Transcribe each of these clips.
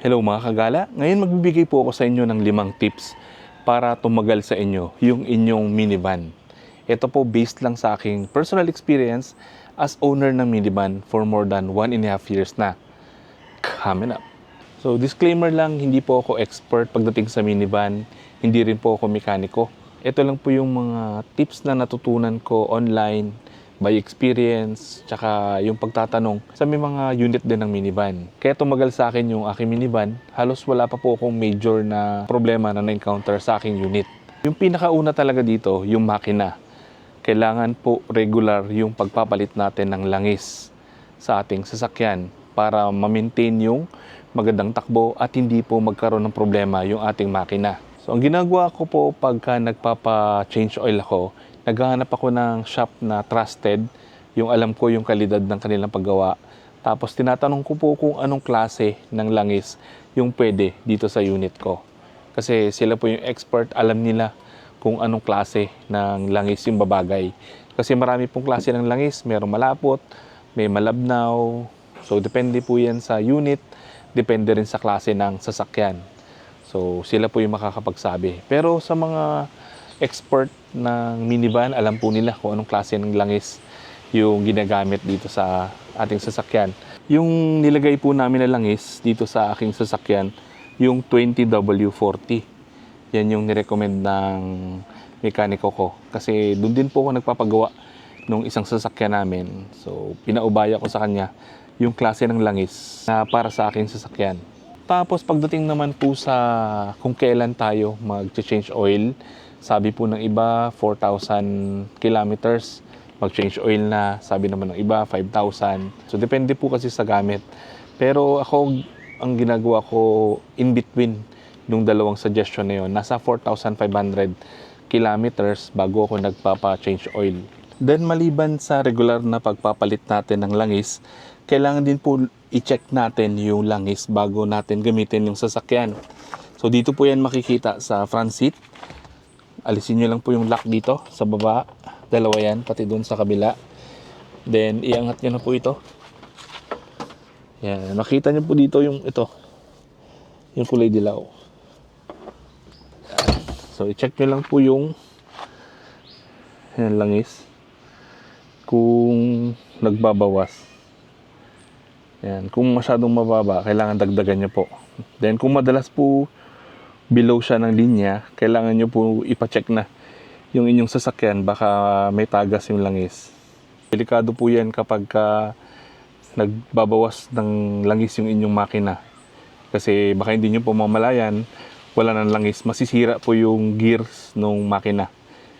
Hello mga kagala, ngayon magbibigay po ako sa inyo ng 5 tips para tumagal sa inyo yung inyong minivan. Ito po based lang sa aking personal experience as owner ng minivan for more than 1.5 years na. Coming up. So disclaimer lang, hindi po ako expert pagdating sa minivan, hindi rin po ako mekaniko. Ito lang po yung mga tips na natutunan ko online, by experience, tsaka yung pagtatanong sa may mga unit din ng minivan. Kaya tumagal sa akin yung aking minivan, halos wala pa po akong major na problema na na-encounter sa aking unit. Yung pinakauna talaga dito, yung makina. Kailangan po regular yung pagpapalit natin ng langis sa ating sasakyan para ma-maintain yung magandang takbo at hindi po magkaroon ng problema yung ating makina. So ang ginagawa ko po pagka nagpapa-change oil ako, naghahanap ako ng shop na trusted, yung alam ko yung kalidad ng kanilang paggawa. Tapos tinatanong ko po kung anong klase ng langis yung pwede dito sa unit ko. Kasi sila po yung expert, alam nila kung anong klase ng langis yung babagay. Kasi marami pong klase ng langis, mayroong malapot, may malabnaw. So depende po yan sa unit, depende rin sa klase ng sasakyan. So sila po yung makakapagsabi. Pero sa mga expert ng minivan, alam po nila kung anong klase ng langis yung ginagamit dito sa ating sasakyan. Yung nilagay po namin na langis dito sa aking sasakyan, yung 20W40. Yan yung nirecommend ng mekaniko ko. Kasi doon din po ako nagpapagawa nung isang sasakyan namin. So pinaubaya ko sa kanya yung klase ng langis na para sa aking sasakyan. Tapos pagdating naman po sa kung kailan tayo mag-change oil, sabi po ng iba 4,000 kilometers mag-change oil na, sabi naman ng iba 5,000. So depende po kasi sa gamit. Pero ako, ang ginagawa ko in between nung dalawang suggestion na yun, nasa 4,500 kilometers bago ako nagpapa-change oil. Then maliban sa regular na pagpapalit natin ng langis, kailangan din po i-check natin yung langis bago natin gamitin yung sasakyan. So dito po yan makikita sa front seat. Alisin nyo lang po yung lock dito sa baba. Dalawa yan, pati doon sa kabila. Then iangat nyo na po ito. Yan, makita nyo po dito yung ito. Yung kulay dilaw. Yan. So i-check nyo lang po yung yan, langis. Kung nagbabawas. Yan, kung masyadong mababa, kailangan dagdagan nyo po. Then kung madalas po below siya ng linya, kailangan nyo po ipacheck na yung inyong sasakyan, baka may tagas yung langis. Delikado po yan kapag nagbabawas ng langis yung inyong makina. Kasi baka hindi nyo po mamalayan, wala ng langis, masisira po yung gears ng makina.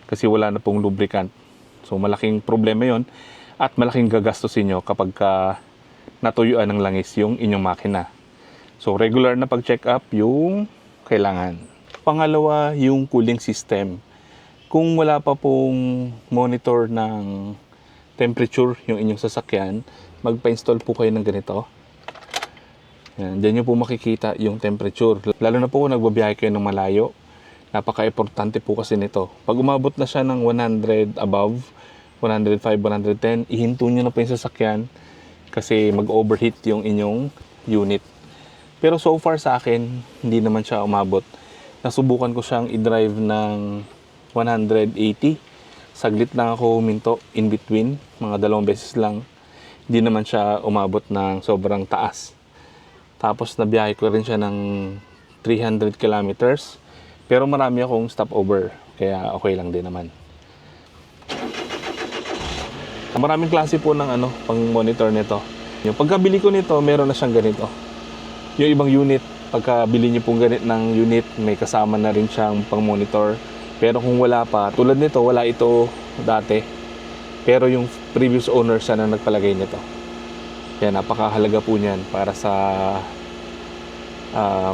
Kasi wala na pong lubricant. So malaking problema yon at malaking gagastusin nyo kapag natuyuan ng langis yung inyong makina. So regular na pag-check up yung kailangan. Pangalawa, yung cooling system. Kung wala pa pong monitor ng temperature yung inyong sasakyan, magpa-install po kayo ng ganito. Yan, dyan nyo po makikita yung temperature. Lalo na po kung nagbabiyahe kayo ng malayo. Napaka-importante po kasi nito. Pag umabot na siya ng 100 above, 105, 110, ihinto nyo na po yung sasakyan kasi mag-overheat yung inyong unit. Pero so far sa akin, hindi naman siya umabot. Nasubukan ko siyang i-drive ng 180. Saglit lang ako huminto in between, mga 2 beses lang. Hindi naman siya umabot ng sobrang taas. Tapos nabiyahe ko rin siya ng 300 kilometers. Pero marami akong stopover, kaya okay lang din naman. Maraming klase po ng pang monitor nito. Yung pagkabili ko nito, meron na siyang ganito. Yung ibang unit, pagkabili niyo pong ganit ng unit, may kasama na rin siyang pang-monitor. Pero kung wala pa, tulad nito, wala ito dati. Pero yung previous owner siya na nagpalagay nito. Yan, napakahalaga po niyan para sa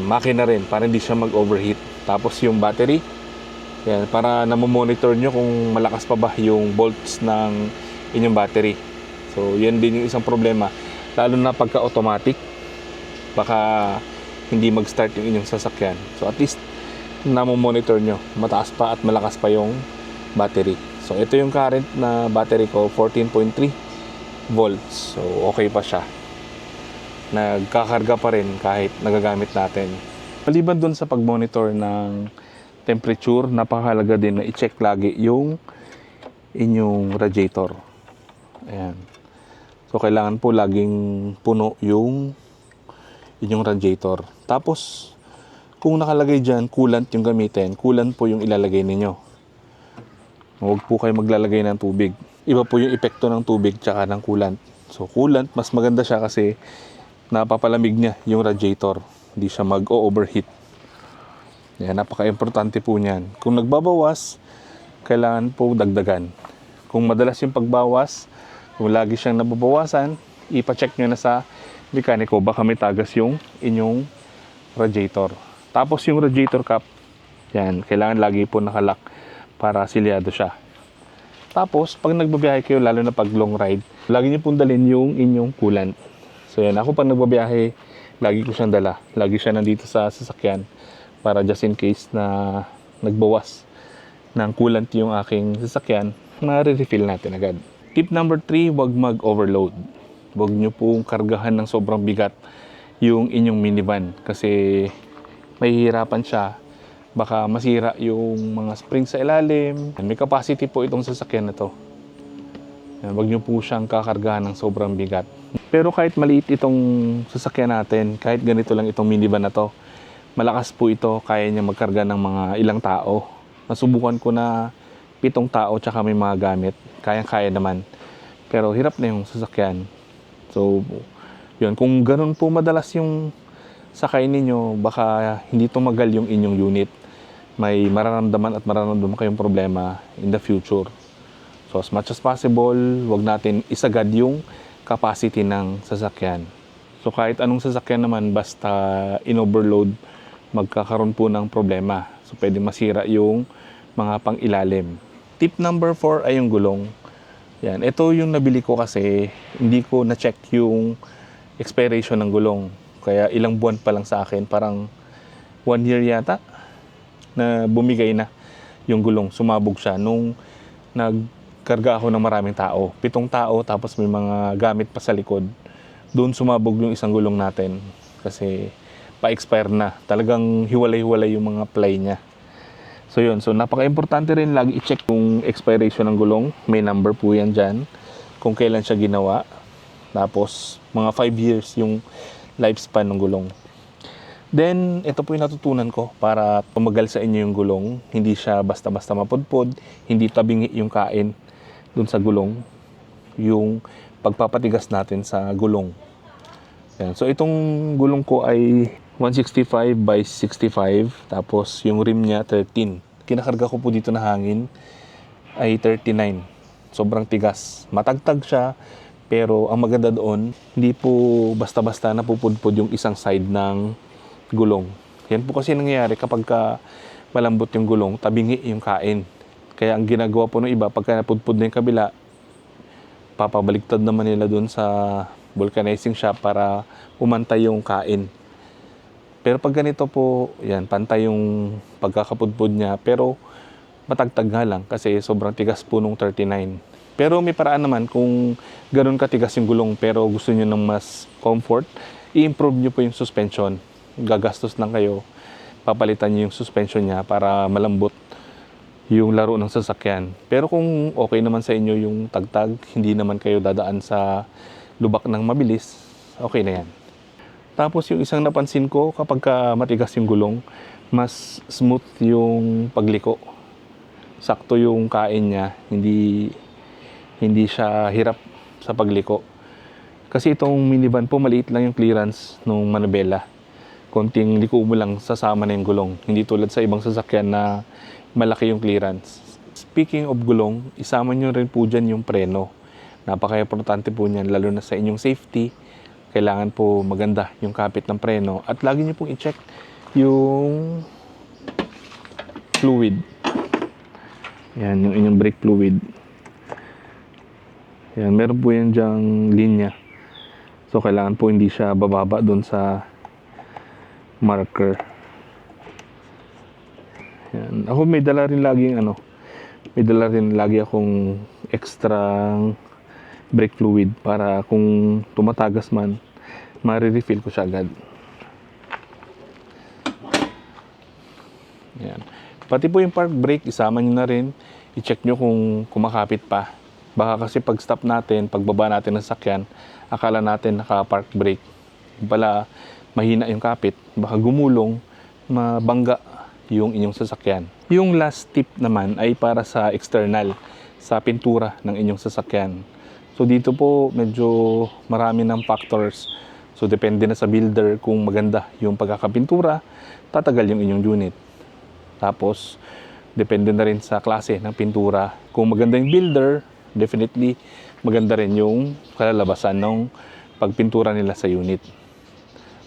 makina rin, para hindi siya mag-overheat. Tapos yung battery, yan, para namomonitor nyo kung malakas pa ba yung volts ng inyong battery. So, yan din yung isang problema. Lalo na pagka-automatic, baka hindi mag-start yung inyong sasakyan. So at least namomonitor nyo, mataas pa at malakas pa yung battery. So ito yung current na battery ko, 14.3 volts. So okay pa siya. nagkakarga pa rin kahit nagagamit natin. Maliban dun sa pag-monitor ng temperature, napakahalaga din na i-check lagi yung inyong radiator. Ayan. So, kailangan po laging puno yung inyong radiator. Tapos, kung nakalagay dyan, coolant yung gamitin, coolant po yung ilalagay ninyo. Huwag po kayo maglalagay ng tubig. Iba po yung epekto ng tubig tsaka ng coolant. So, coolant, mas maganda siya kasi napapalamig niya yung radiator. Hindi siya mag-overheat. Yan, napaka-importante po niyan. Kung nagbabawas, kailangan po dagdagan. Kung madalas yung pagbawas, kung lagi siyang nababawasan, ipacheck nyo na sa mekaniko, baka may tagas yung inyong radiator. Tapos yung radiator cap, yan, kailangan lagi po nakalock para silyado siya. Tapos, pag nagbabiyahe kayo, lalo na pag long ride, lagi niyo pong dalhin yung inyong coolant. So yan, ako pag nagbabiyahe, lagi ko siyang dala. Lagi siya nandito sa sasakyan para just in case na nagbawas ng coolant yung aking sasakyan, ma-refill natin agad. Tip number 3, huwag mag-overload. Huwag niyo pong kargahan ng sobrang bigat yung inyong minivan kasi mahihirapan siya. Baka masira yung mga spring sa ilalim. May capacity po itong sasakyan na to. Huwag niyo po siyang kakargahan ng sobrang bigat. Pero kahit maliit itong sasakyan natin, kahit ganito lang itong minivan na to, malakas po ito, kaya niya magkarga ng mga ilang tao. Nasubukan ko na 7 tao tsaka may mga gamit. Kayang-kaya naman. Pero hirap na yung sasakyan. So, yun. Kung ganun po madalas yung sakay ninyo, baka hindi tumagal yung inyong unit. May mararamdaman at mararamdaman kayong problema in the future. So, as much as possible, wag natin isagad yung capacity ng sasakyan. So, kahit anong sasakyan naman, basta in-overload, magkakaroon po ng problema. So, pwede masira yung mga pang-ilalim. Tip number 4 ay yung gulong. Yan. Ito yung nabili ko kasi hindi ko na-check yung expiration ng gulong. Kaya ilang buwan pa lang sa akin, parang 1 year yata na bumigay na yung gulong. Sumabog siya nung nagkarga ako ng maraming tao. 7 tao, tapos may mga gamit pa sa likod. Doon sumabog yung isang gulong natin kasi pa-expire na. Talagang hiwalay-hiwalay yung mga ply niya. So yun, so napaka-importante rin lagi i-check yung expiration ng gulong. May number po yan dyan kung kailan siya ginawa. Tapos mga 5 years yung lifespan ng gulong. Then, ito po yung natutunan ko para tumagal sa inyo yung gulong. Hindi siya basta-basta mapudpod, hindi tabingi yung kain dun sa gulong. Yung pagpapatigas natin sa gulong. Yan. So, itong gulong ko ay 165 by 65. Tapos, yung rim niya 13. Kinakarga ko po dito na hangin ay 39. Sobrang tigas. Matagtag siya. Pero ang maganda doon, hindi po basta-basta napupudpod yung isang side ng gulong. Yan po kasi nangyayari kapag malambot yung gulong, tabingi yung kain. Kaya ang ginagawa po ng iba, pagka napudpod na yung kabila, papabaliktad naman nila doon sa vulcanizing shop para umantay yung kain. Pero pag ganito po, yan, pantay yung pagkakapudpod niya. Pero matagtag nga lang kasi sobrang tigas po nung 39. Pero may paraan naman kung ganun katigas yung gulong pero gusto niyo ng mas comfort, i-improve niyo po yung suspension. Gagastos lang kayo, papalitan niyo yung suspension niya para malambot yung laro ng sasakyan. Pero kung okay naman sa inyo yung tagtag, hindi naman kayo dadaan sa lubak ng mabilis, okay na yan. Tapos yung isang napansin ko, kapag matigas yung gulong, mas smooth yung pagliko. Sakto yung kain niya, hindi siya hirap sa pagliko. Kasi itong minivan po, maliit lang yung clearance ng manubela. Konting liko mo lang, sasama na yung gulong. Hindi tulad sa ibang sasakyan na malaki yung clearance. Speaking of gulong, isama nyo rin po dyan yung preno. Napaka-importante po niyan, lalo na sa inyong safety. Kailangan po maganda yung kapit ng preno. At lagi nyo pong i-check yung fluid. Yan, yung inyong brake fluid. Yan, meron po yan dyang linya. So, kailangan po hindi siya bababa doon sa marker. Yan. Ako may dala rin lagi akong extra brake fluid para kung tumatagas man, Mare-refill ko siya agad. Yan. Pati po yung park brake, isama nyo na rin. I-check nyo kung kumakapit pa. Baka kasi pag stop natin, pagbaba natin ng sakyan, akala natin naka-park brake. Pala, mahina yung kapit. Baka gumulong, mabangga yung inyong sasakyan. Yung last tip naman ay para sa external, sa pintura ng inyong sasakyan. So dito po medyo marami ng factors. So depende na sa builder kung maganda yung pagkakapintura, tatagal yung inyong unit. Tapos depende na rin sa klase ng pintura. Kung maganda yung builder, definitely maganda rin yung kalalabasan ng pagpintura nila sa unit.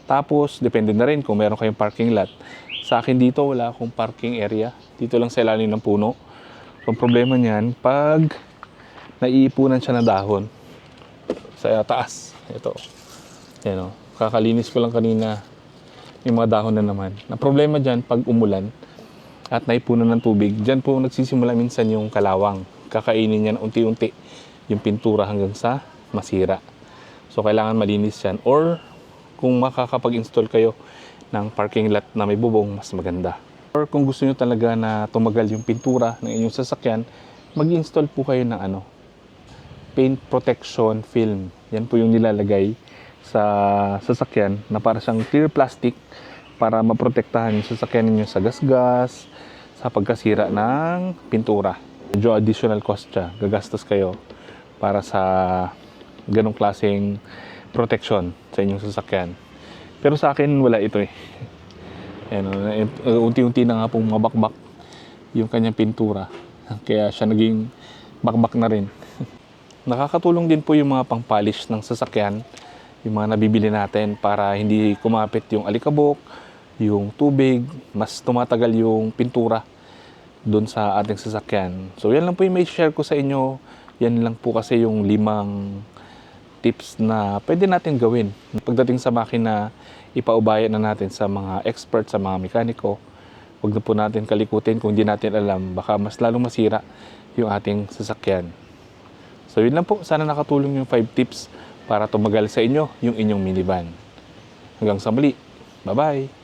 Tapos depende na rin kung meron kayong parking lot. Sa akin dito wala akong parking area. Dito lang sa ilalim ng puno. So, ang problema niyan, pag naiipunan siya ng dahon sa taas. Ito. Yan o. Kakalinis ko lang kanina. May mga dahon na naman. Ang problema dyan, pag umulan at naipunan ng tubig, dyan po nagsisimula minsan yung kalawang. Kakainin niya unti-unti yung pintura hanggang sa masira. So, kailangan malinis yan. Or, kung makakapag-install kayo ng parking lot na may bubong, mas maganda. Or kung gusto nyo talaga na tumagal yung pintura ng inyong sasakyan, mag-install po kayo ng paint protection film. Yan po yung nilalagay sa sasakyan na para siyang clear plastic para maprotektahan yung sasakyan ninyo sa gasgas, sa pagkasira ng pintura. Medyo additional cost siya. Gagastos kayo para sa ganong klaseng protection sa inyong sasakyan. Pero sa akin, wala ito eh. Unti-unti na nga pong mabakbak yung kanyang pintura. Kaya siya naging bakbak na rin. Nakakatulong din po yung mga pang-polish ng sasakyan, yung mga nabibili natin para hindi kumapit yung alikabok, yung tubig, mas tumatagal yung pintura doon sa ating sasakyan. So yan lang po yung may share ko sa inyo. Yan lang po kasi yung 5 tips na pwede natin gawin. Pagdating sa makina, ipaubayan na natin sa mga expert, sa mga mekaniko. Huwag na po natin kalikutin kung hindi natin alam. Baka mas lalong masira yung ating sasakyan. So yun lang po. Sana nakatulong yung 5 tips para tumagal sa inyo yung inyong minivan. Hanggang sa muli. Bye-bye!